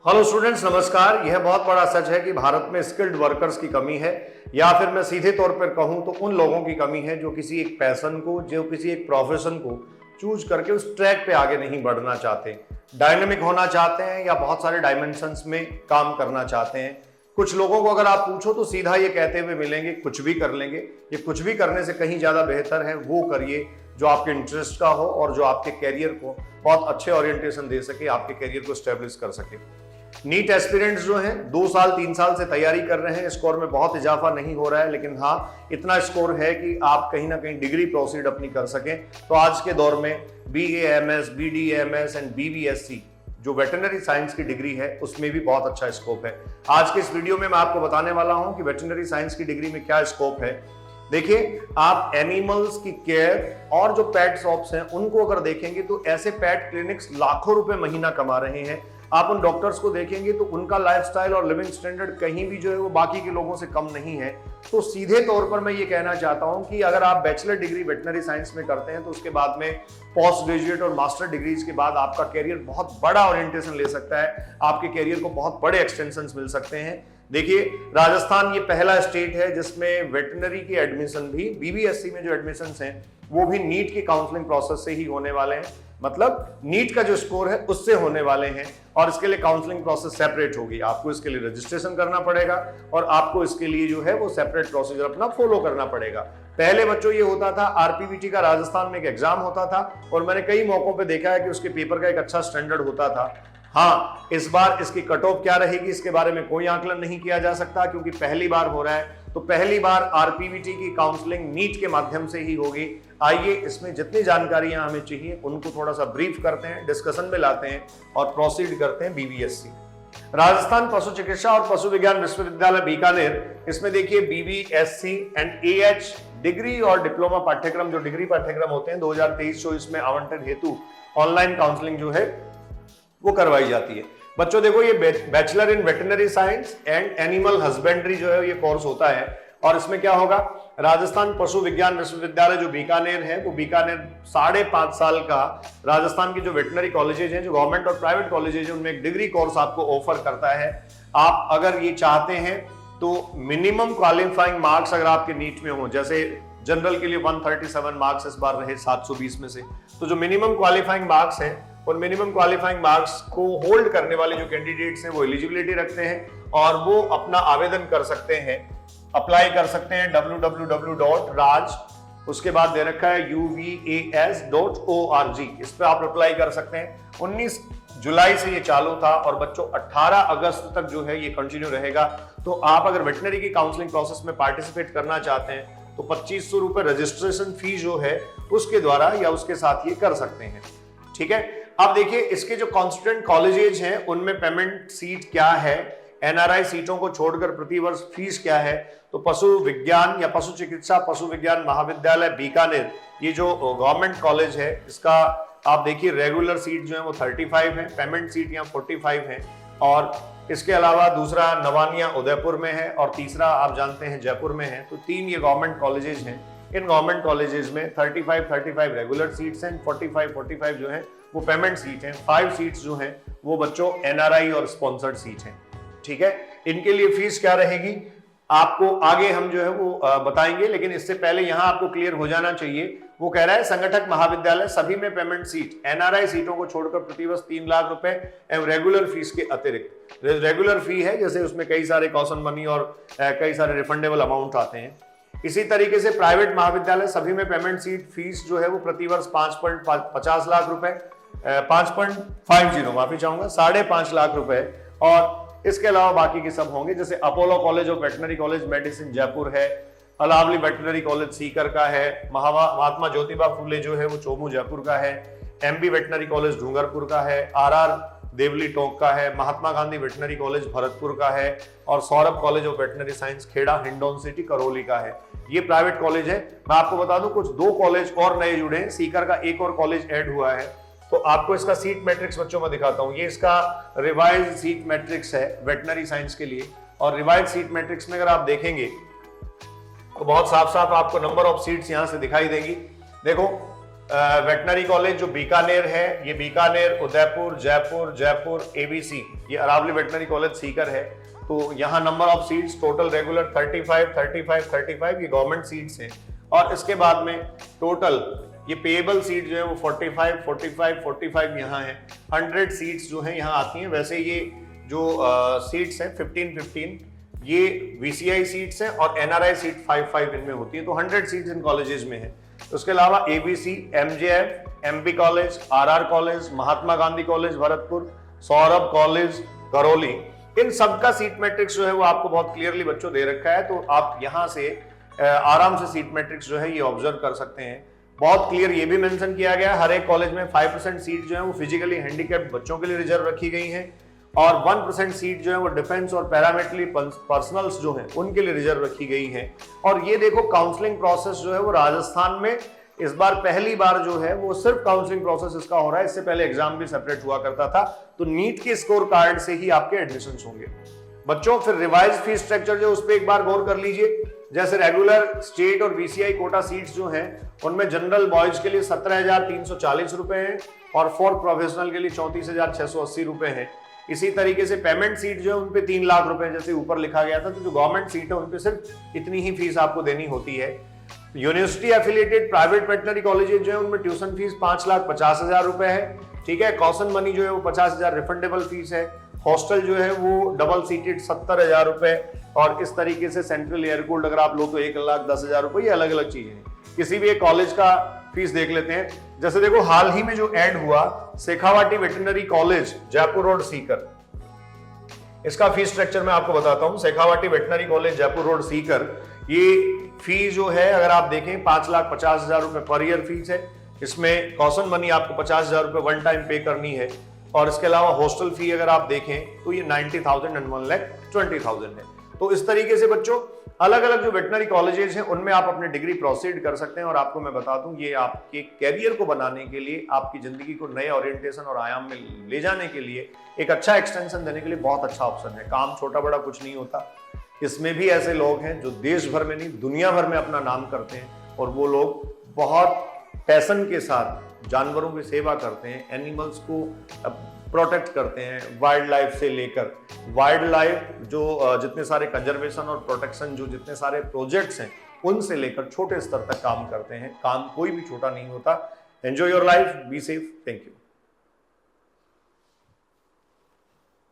Hello students, नमस्कार। यह बहुत बड़ा सच है कि भारत में स्किल्ड वर्कर्स की कमी है, या फिर मैं सीधे तौर पर कहूं तो उन लोगों की कमी है जो किसी एक पैशन को, जो किसी एक प्रोफेशन को चूज करके उस ट्रैक पे आगे नहीं बढ़ना चाहते, डायनेमिक होना चाहते हैं या बहुत सारे डायमेंशंस में काम करना चाहते हैं। कुछ लोगों को अगर आप पूछो तो सीधा ये कहते हुए मिलेंगे कुछ भी कर लेंगे। ये कुछ भी करने से कहीं ज्यादा बेहतर है वो करिए जो आपके इंटरेस्ट का हो और जो आपके कैरियर को बहुत अच्छे ओरिएंटेशन दे सके, आपके कैरियर को स्टेब्लिश कर सके। नीट एस्पिरेंट्स जो हैं 2 साल 3 साल से तैयारी कर रहे हैं, स्कोर में बहुत इजाफा नहीं हो रहा है, लेकिन हाँ इतना स्कोर है कि आप कहीं ना कहीं डिग्री प्रोसीड अपनी कर सकें। तो आज के दौर में BAMS, BDMS एंड BBSc जो वेटरनरी साइंस की डिग्री है उसमें भी बहुत अच्छा स्कोप है। आज के इस वीडियो में मैं आपको बताने वाला हूं कि वेटरनरी साइंस की डिग्री में क्या स्कोप है। देखिए, आप एनिमल्स की केयर और जो पेट शॉप्स हैं उनको अगर देखेंगे तो ऐसे पेट क्लिनिक्स लाखों रुपए महीना कमा रहे हैं। आप उन डॉक्टर्स को देखेंगे तो उनका लाइफस्टाइल और लिविंग स्टैंडर्ड कहीं भी जो है वो बाकी के लोगों से कम नहीं है। तो सीधे तौर पर मैं ये कहना चाहता हूं कि अगर आप बैचलर डिग्री वेटरनरी साइंस में करते हैं तो उसके बाद में पोस्ट ग्रेजुएट और मास्टर डिग्रीज के बाद आपका कैरियर बहुत बड़ा ओरिएंटेशन ले सकता है, आपके कैरियर को बहुत बड़े एक्सटेंशन मिल सकते हैं। देखिए, राजस्थान ये पहला स्टेट है जिसमें वेटरनरी की एडमिशन भी, BBSc में जो एडमिशन हैं वो भी नीट की काउंसलिंग प्रोसेस से ही होने वाले हैं। मतलब नीट का जो स्कोर है उससे होने वाले हैं और इसके लिए काउंसलिंग प्रोसेस सेपरेट होगी। आपको इसके लिए रजिस्ट्रेशन करना पड़ेगा और आपको इसके लिए जो है वो सेपरेट प्रोसीजर अपना फॉलो करना पड़ेगा। पहले बच्चों ये होता था, RPVT का राजस्थान में एक एग्जाम होता था और मैंने कई मौकों पे देखा है कि उसके पेपर का एक अच्छा स्टैंडर्ड होता था। हाँ, इस बार इसकी कट ऑफ क्या रहेगी इसके बारे में कोई आकलन नहीं किया जा सकता क्योंकि पहली बार हो रहा है। तो पहली बार RPVT की काउंसलिंग नीट के माध्यम से ही होगी। आइए इसमें जितनी जानकारियां हमें चाहिए उनको थोड़ा सा ब्रीफ करते हैं, डिस्कशन में लाते हैं और प्रोसीड करते हैं। BBSc राजस्थान पशु चिकित्सा और पशु विज्ञान विश्वविद्यालय बीकानेर, इसमें देखिए BBSc एंड AH डिग्री और डिप्लोमा पाठ्यक्रम, जो डिग्री पाठ्यक्रम होते हैं 2023-24 में आवंटन हेतु ऑनलाइन काउंसलिंग जो है वो करवाई जाती है। बच्चों देखो, ये bachelor in veterinary science and animal husbandry जो है ये कोर्स होता है और इसमें क्या होगा, राजस्थान पशु विज्ञान विश्वविद्यालय जो बीकानेर है वो बीकानेर 5.5 साल का राजस्थान की जो वेटरनरी कॉलेजेज हैं, जो गवर्नमेंट और प्राइवेट कॉलेजेज हैं, उनमें एक डिग्री कोर्स आपको ऑफर करता है। आप अगर ये चाहते हैं तो मिनिमम क्वालिफाइंग मार्क्स अगर आपके नीट में हो, जैसे जनरल के लिए 137 मार्क्स इस बार रहे 720 में से, तो जो मिनिमम क्वालिफाइंग मार्क्स है उन मिनिमम क्वालिफाइंग मार्क्स को होल्ड करने वाले जो कैंडिडेट्स हैं वो एलिजिबिलिटी रखते हैं और वो अपना आवेदन कर सकते हैं, अप्लाई कर सकते हैं www.raj, उसके बाद दे रखा है uvas.org, इस पे आप अप्लाई कर सकते हैं। 19 जुलाई से ये चालू था और बच्चों 18 अगस्त तक जो है ये कंटिन्यू रहेगा। तो आप अगर वेटरनरी की काउंसलिंग प्रोसेस में पार्टिसिपेट करना चाहते हैं तो 2500 रुपए रजिस्ट्रेशन फी जो है उसके द्वारा या उसके साथ ये कर सकते हैं। ठीक है, अब देखिए इसके जो कॉन्स्टिट्यूएंट कॉलेजेज हैं उनमें पेमेंट सीट क्या है, NRI सीटों को छोड़कर प्रतिवर्ष फीस क्या है। तो पशु विज्ञान या पशु चिकित्सा पशु विज्ञान महाविद्यालय बीकानेर, ये जो गवर्नमेंट कॉलेज है, इसका आप देखिए रेगुलर सीट जो है वो 35 है, पेमेंट सीट यहाँ 45 है। और इसके अलावा दूसरा नवानिया उदयपुर में है और तीसरा आप जानते हैं जयपुर में है। तो 3 ये गवर्नमेंट कॉलेजेज हैं। इन गवर्नमेंट कॉलेजेस में 35 रेगुलर सीट्स हैं, 45 जो है वो पेमेंट सीट हैं। 5 सीट्स जो हैं वो बच्चों NRI और स्पॉन्सर्ड सीट हैं। ठीक है, इनके लिए फीस क्या रहेगी आपको आगे हम जो है वो बताएंगे, लेकिन इससे पहले यहां आपको क्लियर हो जाना चाहिए। वो कह रहा है संगठक महाविद्यालय सभी में पेमेंट सीट NRI सीटों को छोड़कर प्रतिवर्ष 3 लाख रुपए एवं रेगुलर फीस के अतिरिक्त, रेगुलर फी है जैसे उसमें कई सारे कॉशन मनी और कई सारे रिफंडेबल अमाउंट आते हैं। इसी तरीके से प्राइवेट महाविद्यालय सभी में पेमेंट सीट फीस जो है वो प्रतिवर्ष 5.50 लाख रुपए, 5.50 माफी चाहूंगा 5.5 लाख रुपए। और इसके अलावा बाकी के सब होंगे, जैसे Apollo college of veterinary college medicine Jaipur है, अलावली वेटरनरी कॉलेज सीकर का है, महात्मा ज्योतिबा फूले जो है वो चोमू जयपुर का है, MB वेटरनरी कॉलेज डूंगरपुर का है, RR देवली टोंक का है, महात्मा गांधी वेटरनरी कॉलेज भरतपुर का है और Saurabh college of veterinary science Kheda Hindaun city Karauli का है। ये प्राइवेट कॉलेज है। मैं आपको बता दूं कुछ 2 कॉलेज और नए जुड़े हैं, सीकर का एक और कॉलेज ऐड हुआ है। तो आपको इसका सीट मैट्रिक्स बच्चों में दिखाता हूं। ये इसका रिवाइज सीट मैट्रिक्स है वेटरनरी साइंस के लिए। और रिवाइज सीट मैट्रिक्स में अगर आप देखेंगे तो बहुत साफ साफ आपको नंबर ऑफ सीट्स यहां से दिखाई देंगी। देखो वेटनरी कॉलेज जो बीकानेर है, ये बीकानेर, उदयपुर, जयपुर, जयपुर, एबीसी, ये अरावली वेटनरी कॉलेज सीकर है। तो यहाँ number of seats total regular 35, 35, 35 ये गवर्नमेंट सीट्स हैं। और इसके बाद में टोटल ये पेएबल सीट जो है वो 45, 45, 45 यहाँ है। 100 सीट्स जो है यहाँ आती हैं। वैसे ये जो सीट्स हैं 15 ये VCI सीट्स हैं और NRI सीट 5 इनमें होती है। तो 100 सीट्स इन कॉलेजेस में है। उसके अलावा ABC, MJF, MP college, RR college, Mahatma Gandhi college Bharatpur, Saurabh college Karauli, इन सबका सीट मैट्रिक्स जो है वो आपको बहुत क्लियरली बच्चों दे रखा है। तो आप यहाँ से आराम से सीट मैट्रिक्स जो है ये ऑब्जर्व कर सकते हैं। बहुत क्लियर ये भी मेंशन किया गया है, हर एक कॉलेज में 5% सीट जो है वो फिजिकली हैंडीकैप्ड बच्चों के लिए रिजर्व रखी गई है और 1% सीट जो है वो डिफेंस और पैरामिलिट्री पर्सनल्स जो हैं उनके लिए रिजर्व रखी गई है। और ये देखो काउंसलिंग प्रोसेस जो है वो राजस्थान में इस बार पहली बार जो है वो सिर्फ काउंसलिंग प्रोसेस इसका हो रहा है। इससे पहले एग्जाम भी सेपरेट हुआ करता था। तो नीट के स्कोर कार्ड से ही आपके एडमिशंस होंगे बच्चों। फिर रिवाइज फीस स्ट्रक्चर जो उस पर एक बार गौर कर लीजिए। जैसे रेगुलर, स्टेट और VCI कोटा सीट्स जो हैं उनमें जनरल बॉयज के लिए 17,340 रुपए हैं और फॉर प्रोफेशनल के लिए 34,680 रुपए हैं। इसी तरीके से पेमेंट सीट जो है उनपे 3 लाख रुपए जैसे ऊपर लिखा गया था। तो जो गवर्नमेंट सीट है उनपे सिर्फ इतनी ही फीस आपको देनी होती है। University affiliated private veterinary colleges जो है उनमें ट्यूशन फीस 5,50,000 रुपए है। ठीक है, कॉशन मनी जो है वो 50,000 रिफंडेबल फीस है। हॉस्टल जो है वो डबल सीटेड 70,000 रुपए और इस तरीके से सेंट्रल एयर कूल्ड अगर आप लो तो 1,10,000 रुपए। ये अलग अलग चीजें हैं। किसी भी एक कॉलेज का फीस देख लेते हैं। जैसे देखो हाल ही में जो ऐड हुआ Shekhawati veterinary college Jaipur road Sikar, इसका फीस स्ट्रक्चर मैं आपको बताता हूं। Shekhawati veterinary college Jaipur road Sikar, ये फी जो है अगर आप देखें 5,50,000 रुपए पर ईयर फीस है। इसमें कॉशन मनी आपको 50,000 रुपए वन टाइम पे करनी है और इसके अलावा हॉस्टल फी अगर आप देखें तो ये 90,000 एंड 1,20,000 है। तो इस तरीके से बच्चों अलग अलग जो वेटनरी कॉलेजेस हैं उनमें आप अपनी डिग्री प्रोसीड कर सकते हैं। और आपको मैं बता दूं ये आपके कैरियर को बनाने के लिए, आपकी जिंदगी को नए ओरिएंटेशन और आयाम में ले जाने के लिए, एक अच्छा एक्सटेंशन देने के लिए बहुत अच्छा ऑप्शन है। काम छोटा बड़ा कुछ नहीं होता। इसमें भी ऐसे लोग हैं जो देश भर में नहीं दुनिया भर में अपना नाम करते हैं और वो लोग बहुत पैशन के साथ जानवरों की सेवा करते हैं, एनिमल्स को प्रोटेक्ट करते हैं। वाइल्ड लाइफ से लेकर वाइल्ड लाइफ जो जितने सारे कंजर्वेशन और प्रोटेक्शन जो जितने सारे प्रोजेक्ट्स हैं उनसे लेकर छोटे स्तर तक काम करते हैं। काम कोई भी छोटा नहीं होता। Enjoy your life, be safe, thank you.